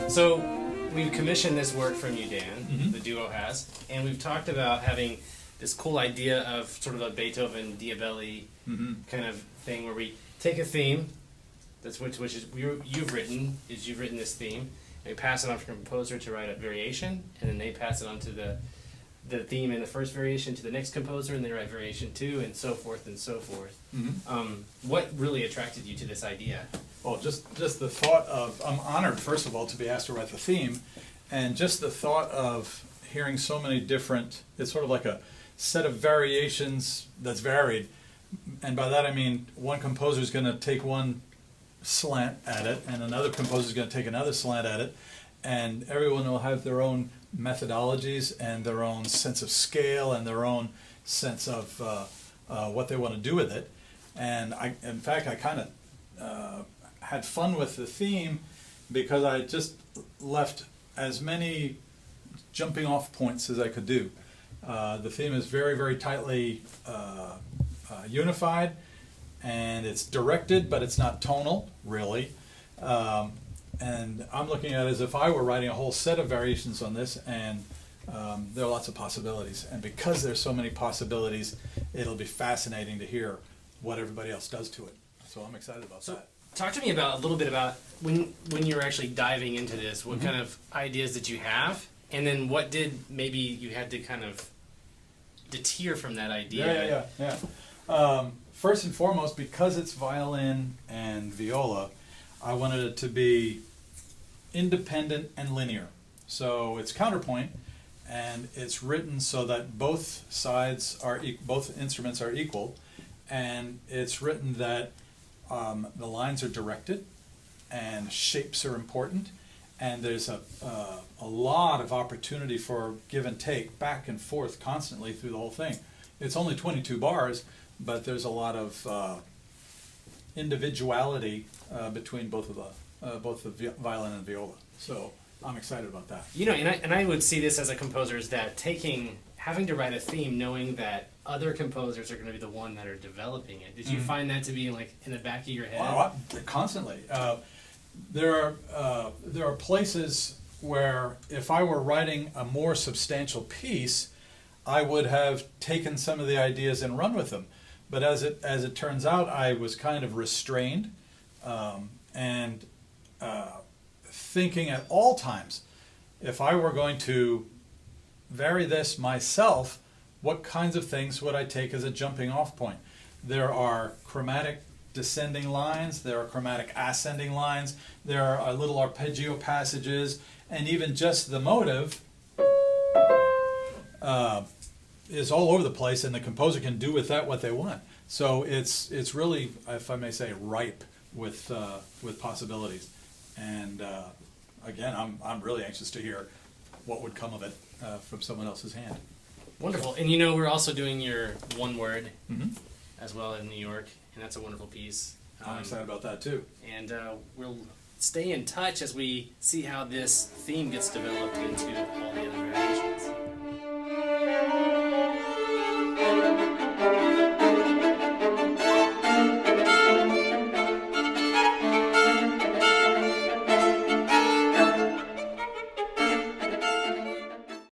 So we've commissioned this work from you, Dan, Mm-hmm. the duo has, and we've talked about having this cool idea of sort of a Beethoven Diabelli Mm-hmm. kind of thing where we take a theme, that's which is you've written this theme, and we pass it on from the composer to write a variation, and then they pass it on to the theme in the first variation to the next composer, and they write variation 2, and so forth and so forth. Mm-hmm. What really attracted you to this idea? Well, just the thought of, I'm honored, first of all, to be asked to write the theme, and just the thought of hearing so many different, it's sort of like a set of variations that's varied, and by that I mean one composer is going to take one slant at it, and another composer is going to take another slant at it, and everyone will have their own methodologies and their own sense of scale and their own sense of what they want to do with it. And in fact, I kind of had fun with the theme because I just left as many jumping off points as I could do. The theme is very, very tightly unified, and it's directed, but it's not tonal, really. And I'm looking at it as if I were writing a whole set of variations on this, and there are lots of possibilities. And because there's so many possibilities, it'll be fascinating to hear what everybody else does to it. So I'm excited about that. Talk to me about a little bit about when you're actually diving into this, what Mm-hmm. kind of ideas did you have, and then what did maybe you had to kind of deter from that idea? Yeah. First and foremost, because it's violin and viola, I wanted it to be independent and linear. So it's counterpoint, and it's written so that both sides are both instruments are equal, and it's written that the lines are directed, and shapes are important, and there's a lot of opportunity for give and take, back and forth constantly through the whole thing. It's only 22 bars, but there's a lot of individuality between both the violin and viola. So I'm excited about that. You know, and I would see this as a composer is that having to write a theme, knowing that other composers are going to be the one that are developing it. Did you find that to be like in the back of your head? Constantly. There are places where if I were writing a more substantial piece, I would have taken some of the ideas and run with them. But as it turns out, I was kind of restrained and thinking at all times, if I were going to vary this myself, what kinds of things would I take as a jumping off point? There are chromatic descending lines, there are chromatic ascending lines, there are little arpeggio passages, and even just the motive is all over the place, and the composer can do with that what they want. So it's really, if I may say, ripe with possibilities. And again, I'm really anxious to hear what would come of it from someone else's hand. Wonderful. And you know, we're also doing your one word Mm-hmm. as well in New York, and that's a wonderful piece. I'm excited about that too. And we'll stay in touch as we see how this theme gets developed into all the other